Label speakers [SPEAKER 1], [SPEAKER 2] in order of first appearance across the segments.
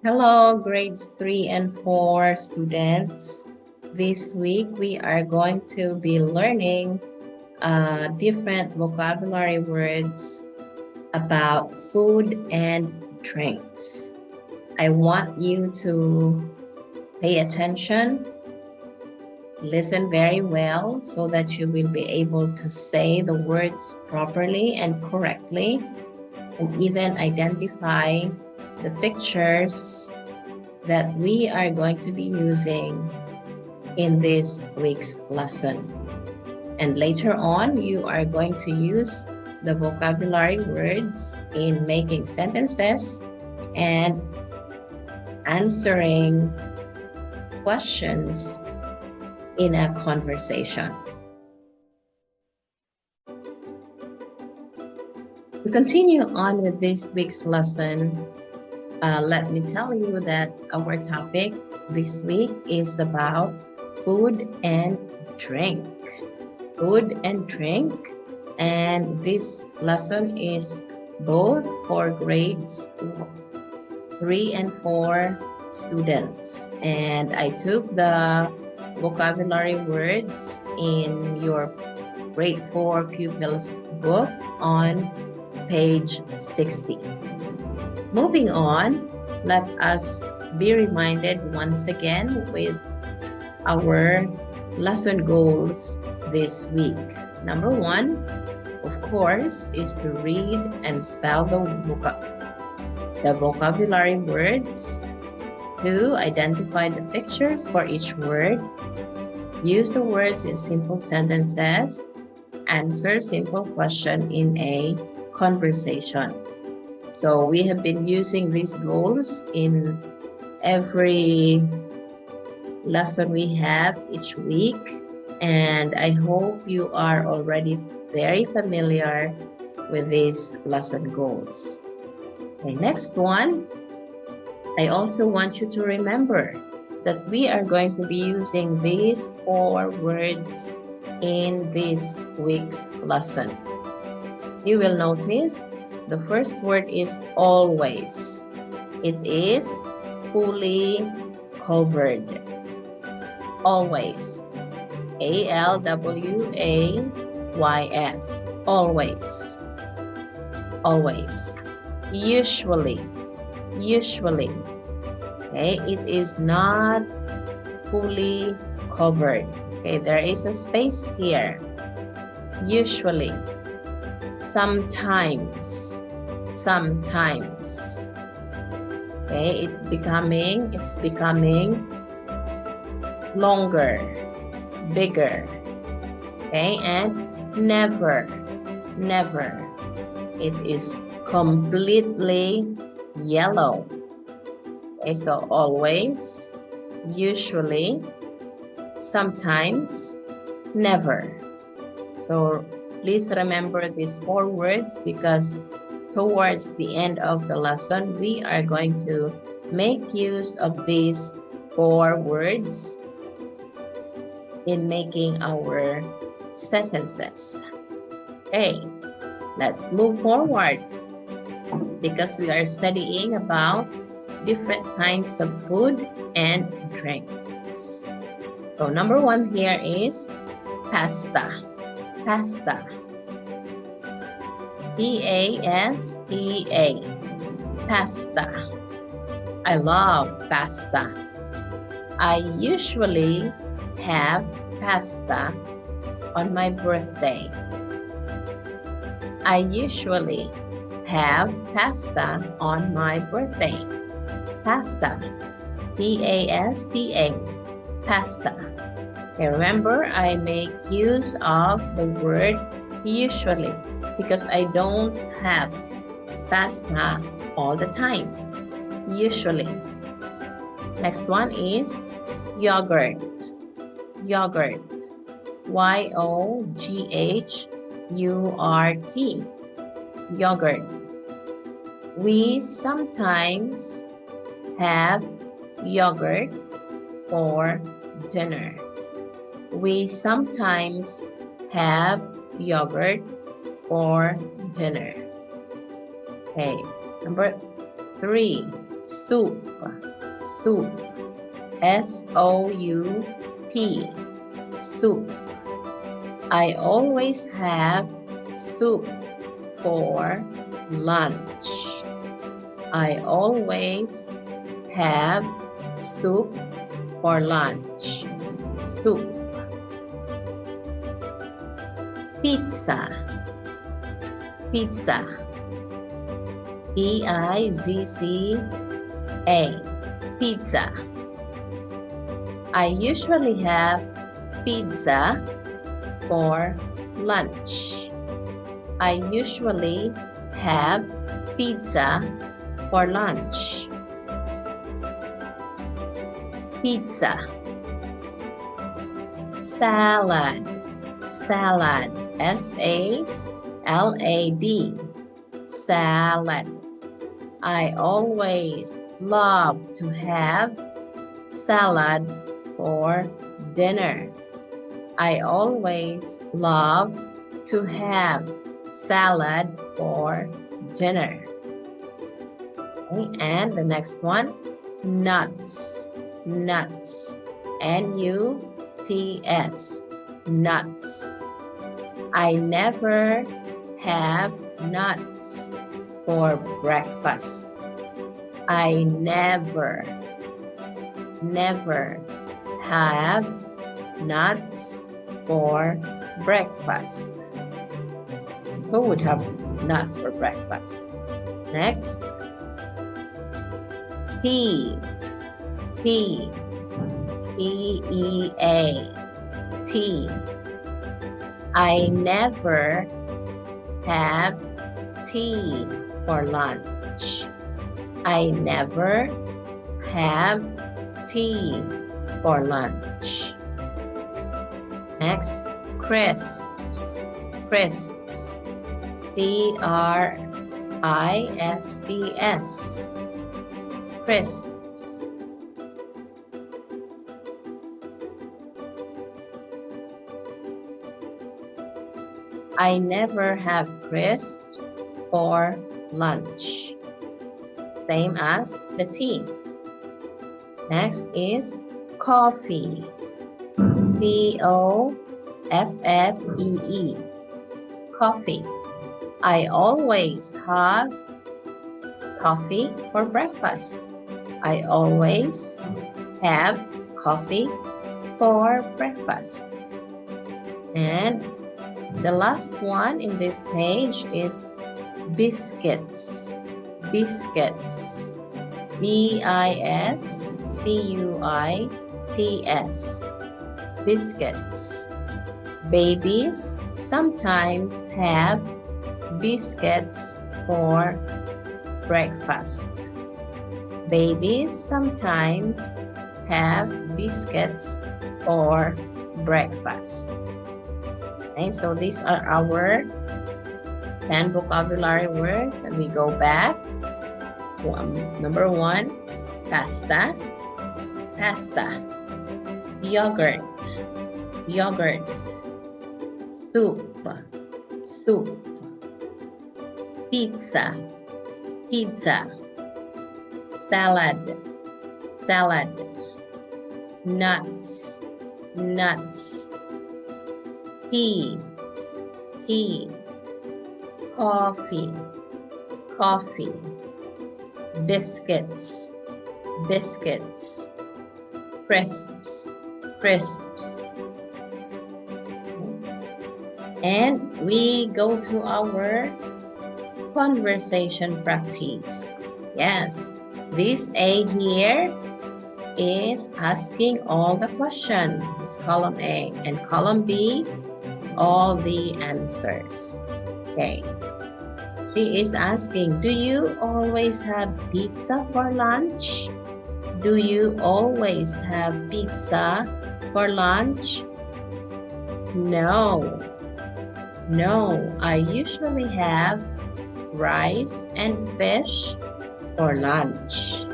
[SPEAKER 1] Hello, grades 3 and 4 students. This week we are going to be learning different vocabulary words about food and drinks. I want you to pay attention, listen very well so that you will be able to say the words properly and correctly, and even identify the pictures that we are going to be using in this week's lesson. And later on, you are going to use the vocabulary words in making sentences and answering questions in a conversation. To continue on with this week's lesson, let me tell you that our topic this week is about food and drink. Food and drink, and this lesson is both for grades 3 and 4 students. And I took the vocabulary words in your grade 4 pupils book on page 60. Moving on, let us be reminded once again with our lesson goals this week. Number 1, of course, is to read and spell the vocabulary words. 2, identify the pictures for each word. Use the words in simple sentences. Answer simple question in a conversation. So we have been using these goals in every lesson we have each week, and I hope you are already very familiar with these lesson goals. Okay, next one, I also want you to remember that we are going to be using these 4 words in this week's lesson. You will notice the first word is always. It is fully covered. Always. ALWAYS. Always. Always. Usually. Usually. Okay, it is not fully covered. Okay, there is a space here. Usually. Sometimes. Sometimes. Okay, it's becoming longer, bigger. Okay, and never. It is completely yellow. Okay, so always, usually, sometimes, never. So please remember these 4 words, because towards the end of the lesson, we are going to make use of these 4 words in making our sentences. Okay, let's move forward, because we are studying about different kinds of food and drinks. So number 1 here is pasta. Pasta. P-A-S-T-A. Pasta. I love pasta. I usually have pasta on my birthday. I usually have pasta on my birthday. Pasta. P-A-S-T-A. Pasta. Okay, remember, I make use of the word usually because I don't have pasta all the time. Usually. Next one is yogurt. Yogurt. Y-O-G-H-U-R-T. Yogurt. We sometimes have yogurt for dinner. We sometimes have yogurt for dinner. Okay, number 3, soup, soup, S-O-U-P, soup. I always have soup for lunch. I always have soup for lunch. Soup. Pizza, pizza, P-I-Z-Z-A, pizza. I usually have pizza for lunch. I usually have pizza for lunch. Pizza. Salad, salad, S-A-L-A-D, salad. I always love to have salad for dinner. I always love to have salad for dinner. Okay, and the next one, nuts, nuts, N-U-T-S, nuts. I never have nuts for breakfast. I never have nuts for breakfast. Who would have nuts for breakfast? Next, tea, tea, T-E-A, tea. I never have tea for lunch. I never have tea for lunch. Next, crisps, crisps, C-R-I-S-P-S, crisps. I never have crisps for lunch. Same as the tea. Next is coffee, C-O-F-F-E-E, coffee. I always have coffee for breakfast. I always have coffee for breakfast. And the last one in this page is biscuits, biscuits, B-I-S-C-U-I-T-S, biscuits. Babies sometimes have biscuits for breakfast. Babies sometimes have biscuits for breakfast. Okay, so these are our 10 vocabulary words, and we go back. Number 1, pasta, pasta, yogurt, yogurt, soup, soup, pizza, pizza, salad, salad, nuts, nuts, tea, tea, coffee, coffee, biscuits, biscuits, crisps, crisps. And we go to our conversation practice. Yes, this A here is asking all the questions. It's column A, and column B, all the answers. Okay. She is asking, do you always have pizza for lunch? Do you always have pizza for lunch? No. No, I usually have rice and fish for lunch.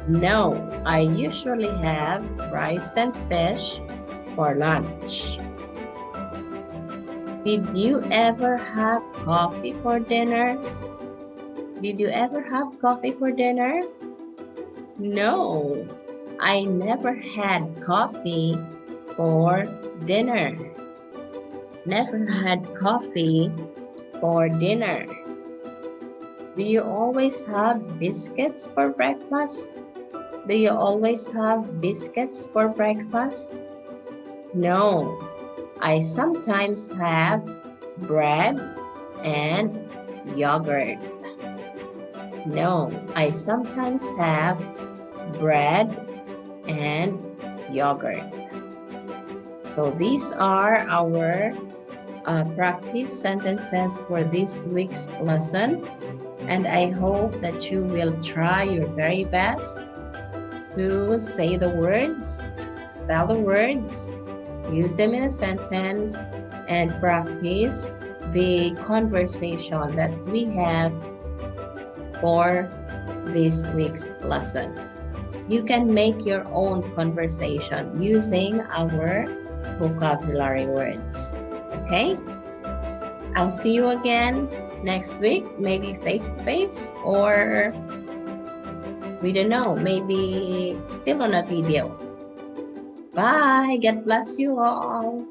[SPEAKER 1] No, I usually have rice and fish for lunch. Did you ever have coffee for dinner? Did you ever have coffee for dinner? No, I never had coffee for dinner. Never had coffee for dinner. Do you always have biscuits for breakfast? Do you always have biscuits for breakfast? No, I sometimes have bread and yogurt. No, I sometimes have bread and yogurt. So these are our practice sentences for this week's lesson. And I hope that you will try your very best to say the words, spell the words, use them in a sentence, and practice the conversation that we have for this week's lesson. You can make your own conversation using our vocabulary words. Okay? I'll see you again next week, maybe face-to-face, or we don't know, maybe still on a video. Bye. God bless you all.